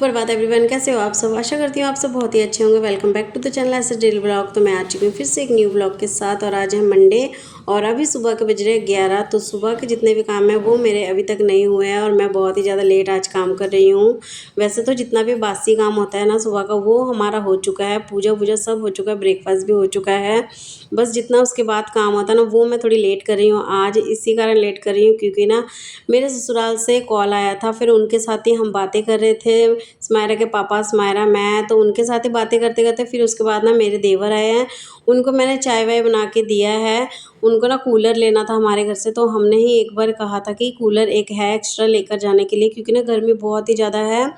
सुप्रभात एवरीवन, कैसे हो आप सब। आशा करती हूँ आप सब बहुत ही अच्छे होंगे। Welcome back to the channel ऐसे डेली ब्लॉग। तो मैं आ चुकी हूँ फिर से एक न्यू ब्लॉग के साथ और आज है मंडे और अभी सुबह के बज रहे 11। तो सुबह के जितने भी काम है वो मेरे अभी तक नहीं हुए हैं और मैं बहुत ही ज़्यादा लेट आज काम कर रही हूँ। वैसे तो जितना भी बासी काम होता है ना सुबह का वो हमारा हो चुका है, पूजा वूजा सब हो चुका है, ब्रेकफास्ट भी हो चुका है। बस जितना उसके बाद काम होता है ना वो मैं थोड़ी लेट कर रही हूँ आज। इसी कारण लेट कर रही हूँ क्योंकि ना मेरे ससुराल से कॉल आया था, फिर उनके साथ ही हम बातें कर रहे थे, स्मायरा के पापा, स्मायरा, मैं। तो उनके साथ ही बातें करते करते फिर उसके बाद ना मेरे देवर आए हैं, उनको मैंने चाय वाय बना के दिया है। उनको ना कूलर लेना था हमारे घर से, तो हमने ही एक बार कहा था कि कूलर एक है एक्स्ट्रा लेकर जाने के लिए, क्योंकि ना गर्मी बहुत ही ज़्यादा है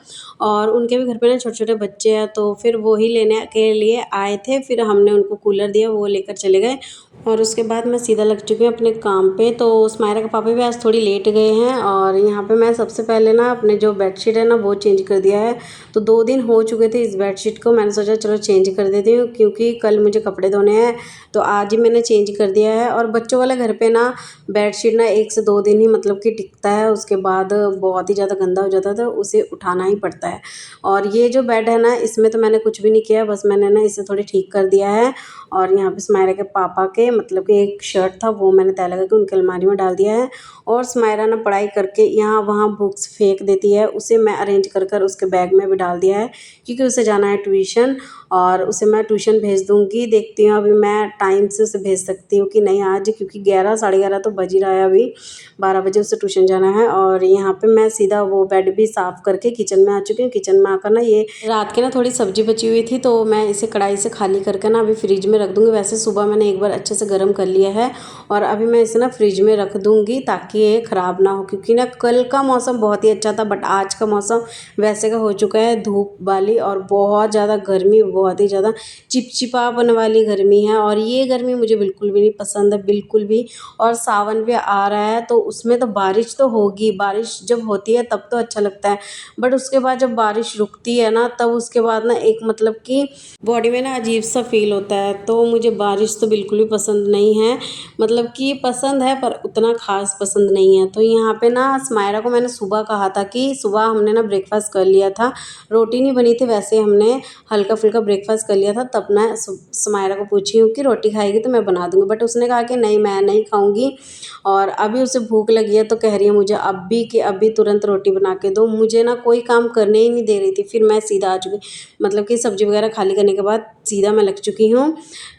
और उनके भी घर पे ना छोटे छोटे बच्चे हैं। तो फिर वो ही लेने के लिए आए थे, फिर हमने उनको कूलर दिया, वो लेकर चले गए और उसके बाद मैं सीधा लग चुकी हूँ अपने काम पे। तो स्मायरा के पापा भी आज थोड़ी लेट गए हैं और यहाँ पे मैं सबसे पहले ना अपने जो बेडशीट है ना वो चेंज कर दिया है। तो 2 दिन हो चुके थे इस बेडशीट को, मैंने सोचा चलो चेंज कर देती हूँ क्योंकि कल मुझे कपड़े धोने हैं, तो आज ही मैंने चेंज कर दिया है। और बच्चों वाले घर पे ना बेडशीट ना 1 से 2 दिन ही मतलब कि टिकता है, उसके बाद बहुत ही ज़्यादा गंदा हो जाता है तो उसे उठाना ही पड़ता है। और ये जो बेड है ना इसमें तो मैंने कुछ भी नहीं किया, बस मैंने ना इसे थोड़ी ठीक कर दिया है। और यहाँ पे स्मायरा के पापा के मतलब कि एक शर्ट था वो मैंने तय लगा के उनकी अलमारी में डाल दिया है। और स्मायरा ना पढ़ाई करके यहाँ वहाँ बुक्स फेंक देती है, उसे मैं अरेंज कर कर उसके बैग में भी डाल दिया है क्योंकि उसे जाना है ट्यूशन और उसे मैं ट्यूशन भेज दूँगी। देखती हूँ अभी मैं टाइम से उसे भेज सकती हूँ कि नहीं आज, क्योंकि 11 साढ़े 11 तो बज ही रहा है, अभी 12 बजे उसे ट्यूशन जाना है। और यहाँ पे मैं सीधा वो बेड भी साफ़ करके किचन में आ चुकी हूँ। किचन में आकर ना ये रात के ना थोड़ी सब्जी बची हुई थी तो मैं इसे कढ़ाई से खाली करके ना अभी फ्रिज में रख दूँगी। वैसे सुबह मैंने एक बार अच्छे से गर्म कर लिया है और अभी मैं इसे ना फ्रिज में रख दूँगी ताकि ये ख़राब ना हो, क्योंकि ना कल का मौसम बहुत ही अच्छा था बट आज का मौसम वैसे का हो चुका है, धूप वाली और बहुत ज़्यादा गर्मी, बहुत ही ज़्यादा चिपचिपापन वाली गर्मी है। और ये गर्मी मुझे बिल्कुल भी नहीं पसंद है, बिल्कुल भी। और सावन भी आ रहा है तो उसमें तो बारिश तो होगी, बारिश जब होती है तब तो अच्छा लगता है बट उसके बाद जब बारिश रुकती है ना तब उसके बाद ना एक मतलब कि बॉडी में ना अजीब सा फील होता है। तो मुझे बारिश तो बिल्कुल भी पसंद नहीं है, मतलब कि पसंद है पर उतना ख़ास पसंद नहीं है। तो यहाँ पे ना स्मायरा को मैंने सुबह कहा था कि सुबह हमने ना ब्रेकफास्ट कर लिया था, रोटी नहीं बनी थी, वैसे हमने हल्का फुल्का ब्रेकफास्ट कर लिया था। तब मैं स्मायरा को पूछी हूँ कि रोटी खाएगी तो मैं बना दूँगी, बट उसने कहा कि नहीं मैं नहीं खाऊँगी। और अभी उसे भूख लगी है तो कह रही है मुझे अभी कि अभी तुरंत रोटी बना के दो। मुझे ना कोई काम करने ही नहीं दे रही थी, फिर मैं सीधा आ चुकी, मतलब कि सब्ज़ी वगैरह खाली करने के बाद सीधा मैं लग चुकी हूँ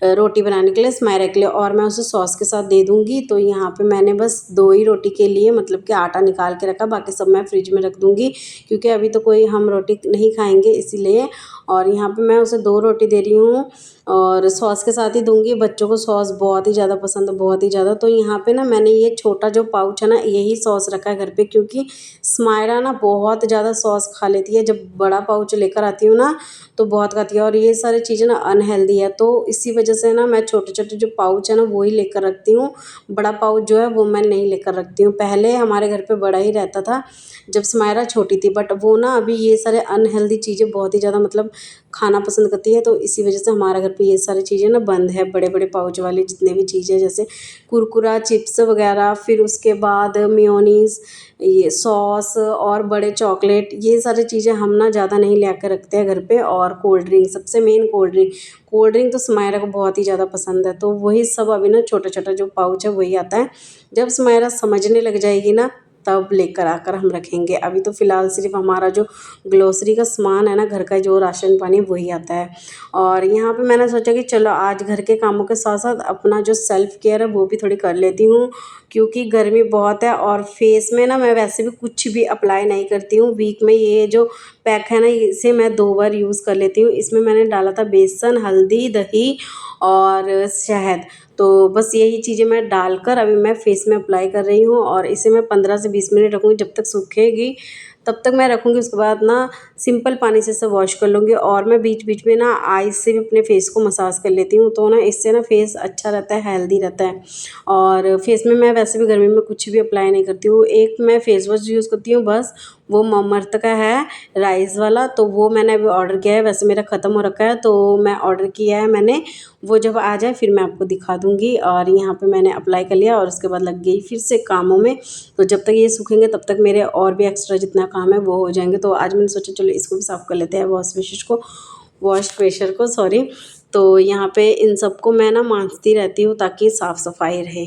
रोटी बनाने के लिए स्मायरा के लिए, और मैं उसे सॉस के साथ दे दूँगी। तो यहाँ पे मैंने बस 2 ही रोटी के लिए मतलब कि आटा निकाल के रखा, बाकी सब मैं फ्रिज में रख दूँगी क्योंकि अभी तो कोई हम रोटी नहीं खाएंगे इसीलिए। और यहाँ पे मैं उसे 2 रोटी दे रही हूँ और सॉस के साथ ही दूँगी। बच्चों को सॉस बहुत ही ज़्यादा पसंद है, बहुत ही ज़्यादा। तो यहाँ पे ना मैंने ये छोटा जो पाउच है ना यही सॉस रखा है घर पे, क्योंकि स्मायरा ना बहुत ज़्यादा सॉस खा लेती है। जब बड़ा पाउच लेकर आती हूँ ना तो बहुत खाती है और ये सारी चीज़ें ना अनहेल्दी है, तो इसी वजह से ना मैं छोटे छोटे जो पाउच है ना वो ही लेकर रखती हूँ। बड़ा पाउच जो है वो मैं नहीं लेकर रखती हूँ। पहले हमारे घर पे बड़ा ही रहता था जब स्मायरा छोटी थी, बट वो ना अभी ये सारे अनहेल्दी चीज़ें बहुत ही ज़्यादा मतलब खाना पसंद करती है, तो इसी वजह से हमारे घर पे ये सारी चीज़ें ना बंद है। बड़े बड़े पाउच वाली जितने भी चीज़ें जैसे कुरकुरा, चिप्स वगैरह, फिर उसके बाद मेयोनीज़, ये सॉस और बड़े चॉकलेट, ये सारी चीज़ें हम ना ज़्यादा नहीं ला कर रखते हैं घर पे। और कोल्ड ड्रिंक, सबसे main cold drink, cold drink तो स्मायरा को बहुत ही ज़्यादा पसंद है, तो वही सब अभी ना छोटा छोटा जो पाउच है वही आता है। जब स्मायरा समझने लग जाएगी ना तब लेकर आकर हम रखेंगे। अभी तो फ़िलहाल सिर्फ हमारा जो ग्रोसरी का सामान है ना घर का जो राशन पानी वही आता है। और यहाँ पे मैंने सोचा कि चलो आज घर के कामों के साथ साथ अपना जो सेल्फ़ केयर है वो भी थोड़ी कर लेती हूँ, क्योंकि गर्मी बहुत है। और फेस में ना मैं वैसे भी कुछ भी अप्लाई नहीं करती हूँ, वीक में ये जो पैक है ना इसे मैं 2 बार यूज़ कर लेती हूँ। इसमें मैंने डाला था बेसन, हल्दी, दही और शहद, तो बस यही चीज़ें मैं डालकर अभी मैं फेस में अप्लाई कर रही हूँ और इसे मैं 15 से 20 मिनट रखूँगी, जब तक सूखेगी तब तक मैं रखूँगी। उसके बाद ना सिंपल पानी से इसे वॉश कर लूँगी और मैं बीच बीच में ना आइस से भी अपने फेस को मसाज कर लेती हूँ, तो ना इससे ना फेस अच्छा रहता है, हेल्दी रहता है। और फेस में मैं वैसे भी गर्मी में कुछ भी अप्लाई नहीं करती हूँ। एक मैं फेस वॉश यूज़ करती हूँ बस, वो ममर्थ का है राइस वाला, तो वो मैंने अभी ऑर्डर किया है, वैसे मेरा ख़त्म हो रखा है तो मैं ऑर्डर किया है मैंने, वो जब आ जाए फिर मैं आपको दिखा दूँगी। और यहाँ पे मैंने अप्लाई कर लिया और उसके बाद लग गई फिर से कामों में। तो जब तक ये सूखेंगे तब तक मेरे और भी एक्स्ट्रा जितना काम है वो हो जाएंगे। तो आज मैंने सोचा चलो इसको भी साफ़ कर लेते हैं, वॉश प्रेशर को सॉरी। तो यहाँ पे इन सबको मैं ना मांजती रहती हूँ ताकि साफ़ सफाई रहे।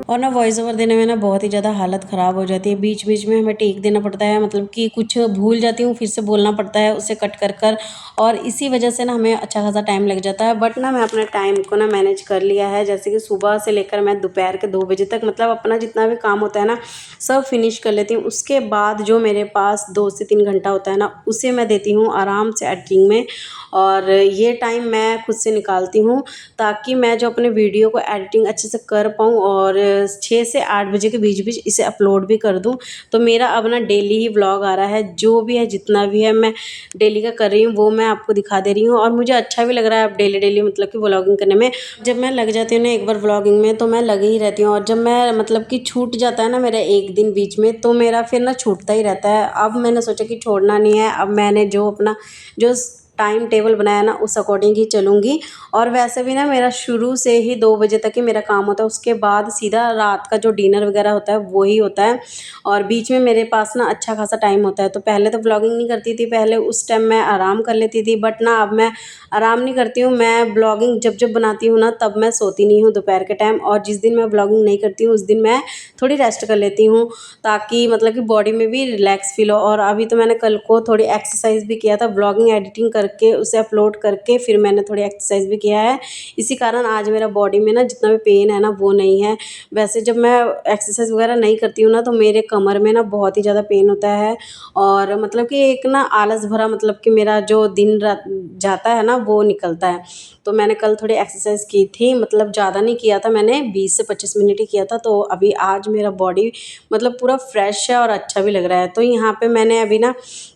और ना वॉइस ओवर देने में ना बहुत ही ज़्यादा हालत ख़राब हो जाती है, बीच बीच में हमें टेक देना पड़ता है, मतलब कि कुछ भूल जाती हूँ फिर से बोलना पड़ता है उसे कट कर कर, और इसी वजह से ना हमें अच्छा खासा टाइम लग जाता है। बट ना मैं अपने टाइम को ना मैनेज कर लिया है, जैसे कि सुबह से लेकर मैं दोपहर के 2 बजे तक मतलब अपना जितना भी काम होता है ना सब फिनिश कर लेती हूँ। उसके बाद जो मेरे पास 2 से 3 घंटा होता है ना उसे मैं देती हूँ आराम से एडिटिंग में, और ये टाइम मैं खुद से निकालती हूँ ताकि मैं जो अपने वीडियो को एडिटिंग अच्छे से कर पाऊँ और 6 से 8 बजे के बीच बीच इसे अपलोड भी कर दूँ। तो मेरा अब ना डेली ही व्लॉग आ रहा है, जो भी है जितना भी है मैं डेली का कर रही हूँ वो मैं आपको दिखा दे रही हूँ, और मुझे अच्छा भी लग रहा है अब डेली डेली मतलब कि व्लॉगिंग करने में। जब मैं लग जाती हूँ ना एक बार व्लॉगिंग में तो मैं लगी ही रहती हूँ, और जब मैं मतलब कि छूट जाता है ना मेरा एक दिन बीच में तो मेरा फिर ना छूटता ही रहता है। अब मैंने सोचा कि छोड़ना नहीं है, अब मैंने जो अपना जो टाइम टेबल बनाया ना उस अकॉर्डिंग ही चलूँगी। और वैसे भी ना मेरा शुरू से ही 2 बजे तक ही मेरा काम होता है, उसके बाद सीधा रात का जो डिनर वगैरह होता है वो ही होता है, और बीच में मेरे पास ना अच्छा खासा टाइम होता है। तो पहले तो व्लॉगिंग नहीं करती थी, पहले उस टाइम मैं आराम कर लेती थी, बट ना अब मैं आराम नहीं करती हूँ। मैं ब्लॉगिंग जब जब बनाती हूँ ना तब मैं सोती नहीं हूँ दोपहर के टाइम, और जिस दिन मैं ब्लॉगिंग नहीं करती हूँ उस दिन मैं थोड़ी रेस्ट कर लेती हूँ ताकि मतलब कि बॉडी में भी रिलैक्स फील हो। और अभी तो मैंने कल को थोड़ी एक्सरसाइज भी किया था, ब्लॉगिंग एडिटिंग करके उसे अपलोड करके फिर मैंने थोड़ी एक्सरसाइज भी किया है, इसी कारण आज मेरा बॉडी में ना जितना भी पेन है ना वो नहीं है। वैसे जब मैं एक्सरसाइज वगैरह नहीं करती हूँ ना तो मेरे कमर में ना बहुत ही ज़्यादा पेन होता है, और मतलब कि एक ना आलस भरा मतलब कि मेरा जो दिन रात जाता है ना वो निकलता है। तो मैंने कल थोड़ी एक्सरसाइज की थी, मतलब ज़्यादा नहीं किया था मैंने, 20 से 25 मिनट ही किया था। तो अभी आज मेरा बॉडी मतलब पूरा फ्रेश है और अच्छा भी लग रहा है। तो यहाँ पे मैंने अभी ना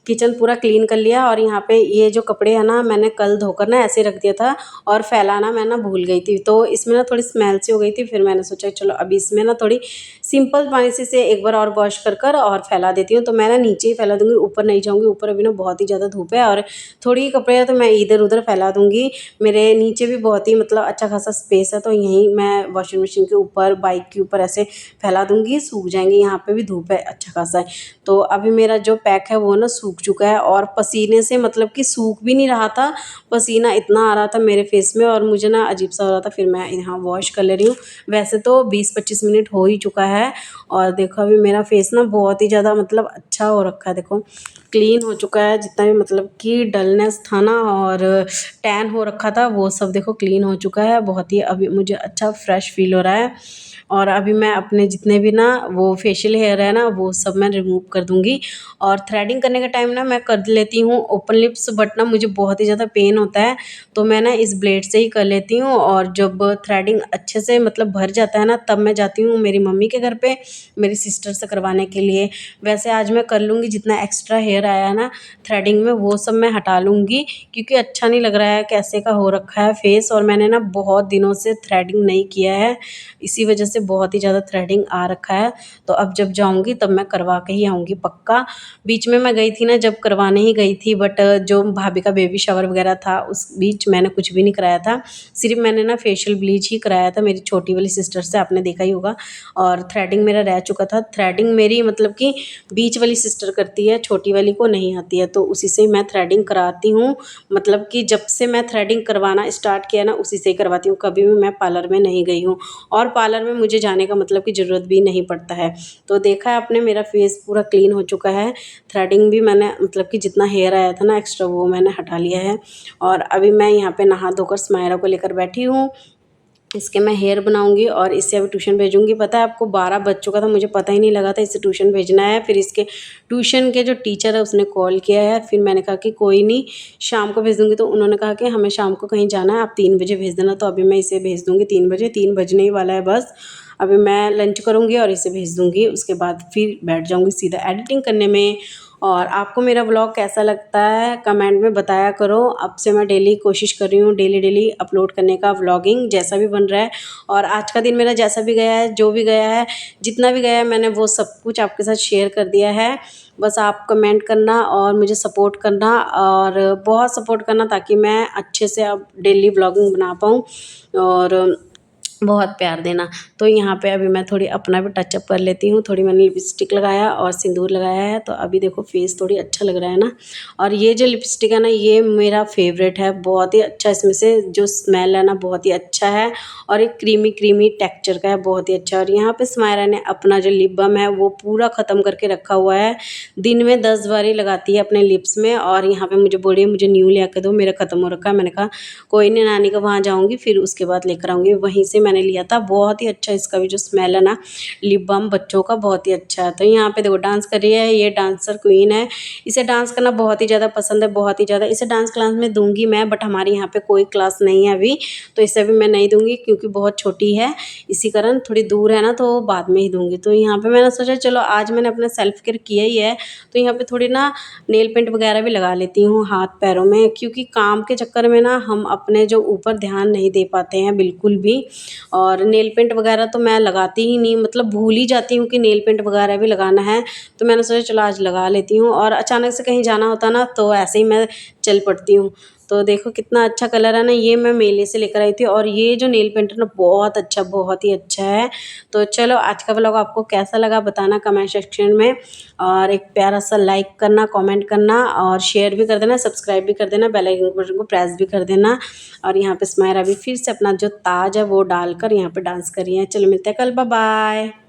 किचन पूरा क्लीन कर लिया, और यहाँ पे ये जो कपड़े हैं ना मैंने कल धोकर ना ऐसे रख दिया था, और फैलाना मैं ना भूल गई थी, तो इसमें ना थोड़ी स्मेल सी हो गई थी। फिर मैंने सोचा चलो अभी इसमें ना थोड़ी सिंपल पानी से एक बार और वॉश कर कर और फैला देती हूँ। तो मैं ना नीचे ही फैला दूँगी, ऊपर नहीं जाऊँगी, ऊपर अभी ना बहुत ही ज़्यादा धूप है, और थोड़ी कपड़े हैं तो मैं इधर उधर फैला दूँगी। मेरे नीचे भी बहुत ही मतलब अच्छा खासा स्पेस है, तो यहीं मैं वॉशिंग मशीन के ऊपर, बाइक के ऊपर ऐसे फैला दूँगी, सूख जाएंगे। यहाँ पे भी धूप है अच्छा खासा है। तो अभी मेरा जो पैक है वो ना सूख चुका है, और पसीने से मतलब कि सूख भी नहीं रहा था, पसीना इतना आ रहा था मेरे फेस में और मुझे ना अजीब सा हो रहा था। फिर मैं यहाँ वॉश कर ले रही हूँ। वैसे तो 20-25 मिनट हो ही चुका है, और देखो अभी मेरा फेस ना बहुत ही ज़्यादा मतलब अच्छा हो रखा है, देखो क्लीन हो चुका है। जितना भी मतलब कि डलनेस था ना और टैन हो रखा था वो सब देखो क्लीन हो चुका है। बहुत ही अभी मुझे अच्छा फ्रेश फील हो रहा है, और अभी मैं अपने जितने भी ना वो फेशियल हेयर है ना वो सब मैं रिमूव कर दूँगी। और थ्रेडिंग करने का टाइम ना मैं कर लेती हूँ ओपन लिप्स, बट ना मुझे बहुत ही ज़्यादा पेन होता है, तो मैं ना इस ब्लेड से ही कर लेती हूँ। और जब थ्रेडिंग अच्छे से मतलब भर जाता है ना तब मैं जाती हूँ मेरी मम्मी के घर पे मेरी सिस्टर से करवाने के लिए। वैसे आज मैं कर लूँगी, जितना एक्स्ट्रा हेयर आया है ना थ्रेडिंग में वो सब मैं हटा लूँगी, क्योंकि अच्छा नहीं लग रहा है कैसे का हो रखा है फेस, और मैंने ना बहुत दिनों से थ्रेडिंग नहीं किया है, इसी वजह से बहुत ही ज़्यादा थ्रेडिंग आ रखा है। तो अब जब जाऊँगी तब मैं करवा के ही आऊँगी पक्का। बीच में मैं गई थी ना जब करवाने ही गई थी, बट जो भाभी का बेबी शावर वगैरह था उस बीच मैंने कुछ भी नहीं कराया था, सिर्फ मैंने ना फेशियल ब्लीच ही कराया था मेरी छोटी वाली सिस्टर से, आपने देखा ही होगा। और थ्रेडिंग मेरा रह चुका था, थ्रेडिंग मेरी मतलब कि बीच वाली सिस्टर करती है, छोटी वाली को नहीं आती है, तो उसी से मैं थ्रेडिंग कराती हूँ। मतलब कि जब से मैं थ्रेडिंग करवाना स्टार्ट किया ना उसी से ही करवाती हूँ, कभी भी मैं पार्लर में नहीं गई हूँ, और पार्लर में मुझे जाने का मतलब कि ज़रूरत भी नहीं पड़ता है। तो देखा है आपने मेरा फेस पूरा क्लीन हो चुका है, थ्रेडिंग भी मैंने मतलब कि जितना हेयर आया था ना एक्स्ट्रा वो मैंने हटा लिया है। और अभी मैं यहाँ पे नहा धोकर स्मायरा को लेकर बैठी हूँ, इसके मैं हेयर बनाऊंगी और इससे अभी ट्यूशन भेजूंगी। पता है आपको 12 बज चुका था, मुझे पता ही नहीं लगा था इसे ट्यूशन भेजना है। फिर इसके ट्यूशन के जो टीचर है उसने कॉल किया है, फिर मैंने कहा कि कोई नहीं शाम को भेज दूंगी, तो उन्होंने कहा कि हमें शाम को कहीं जाना है, आप 3 बजे भेज देना। तो अभी मैं इसे भेज दूंगी 3 बजे, 3 बजने ही वाला है बस। अभी मैं लंच करूंगी और इसे भेज दूंगी, उसके बाद फिर बैठ जाऊंगी सीधा एडिटिंग करने में। और आपको मेरा व्लॉग कैसा लगता है कमेंट में बताया करो। अब से मैं डेली कोशिश कर रही हूँ डेली अपलोड करने का, व्लॉगिंग जैसा भी बन रहा है। और आज का दिन मेरा जैसा भी गया है, जो भी गया है, जितना भी गया है, मैंने वो सब कुछ आपके साथ शेयर कर दिया है। बस आप कमेंट करना और मुझे सपोर्ट करना, और बहुत सपोर्ट करना ताकि मैं अच्छे से अब डेली व्लॉगिंग बना पाऊँ, और बहुत प्यार देना। तो यहाँ पे अभी मैं थोड़ी अपना भी टचअप कर लेती हूँ। थोड़ी मैंने लिपस्टिक लगाया और सिंदूर लगाया है, तो अभी देखो फेस थोड़ी अच्छा लग रहा है ना। और ये जो लिपस्टिक है ना, ये मेरा फेवरेट है, बहुत ही अच्छा। इसमें से जो स्मेल है ना, बहुत ही अच्छा है, और एक क्रीमी क्रीमी टेक्सचर का है, बहुत ही अच्छा। और यहाँ पे स्मायरा ने अपना जो लिप बाम है वो पूरा ख़त्म करके रखा हुआ है। दिन में 10 बार ही लगाती है अपने लिप्स में, और यहाँ पे मुझे बोली मुझे न्यू ले आकर दो, मेरा ख़त्म हो रखा है। मैंने कहा कोई नहीं, नानी का वहाँ जाऊँगी फिर उसके बाद लेकर आऊँगी। वहीं से मैंने लिया था, बहुत ही अच्छा इसका भी जो स्मेल है ना, लिप बाम बच्चों का बहुत ही अच्छा है। तो यहाँ पे देखो डांस कर रही है, ये डांसर क्वीन है। इसे डांस करना बहुत ही ज़्यादा पसंद है, बहुत ही ज़्यादा। इसे डांस क्लास में दूंगी मैं, बट हमारे यहाँ पे कोई क्लास नहीं है अभी, तो इसे अभी मैं नहीं दूंगी क्योंकि बहुत छोटी है। इसी कारण थोड़ी दूर है ना, तो बाद में ही दूंगी। तो यहाँ पे मैंने सोचा चलो आज मैंने अपना सेल्फ केयर किया ही है, तो यहाँ पे थोड़ी ना नेल पेंट वगैरह भी लगा लेती हूँ हाथ पैरों में, क्योंकि काम के चक्कर में ना हम अपने जो ऊपर ध्यान नहीं दे पाते हैं बिल्कुल भी। और नेल पेंट वगैरह तो मैं लगाती ही नहीं, मतलब भूल ही जाती हूँ कि नेल पेंट वगैरह भी लगाना है। तो मैंने सोचा चलो आज लगा लेती हूँ, और अचानक से कहीं जाना होता ना तो ऐसे ही मैं चल पड़ती हूँ। तो देखो कितना अच्छा कलर है ना, ये मैं मेले से लेकर आई थी, और ये जो नेल पेंट है ना बहुत अच्छा, बहुत ही अच्छा है। तो चलो आज का व्लॉग आपको कैसा लगा बताना कमेंट सेक्शन में, और एक प्यारा सा लाइक करना, कमेंट करना, और शेयर भी कर देना, सब्सक्राइब भी कर देना, बेल आइकन बटन को प्रेस भी कर देना। और यहाँ पे स्मायरा भी फिर से अपना जो ताज है वो डालकर यहाँ पे डांस कर रही है। चलो मिलते हैं कल, बाय बाय।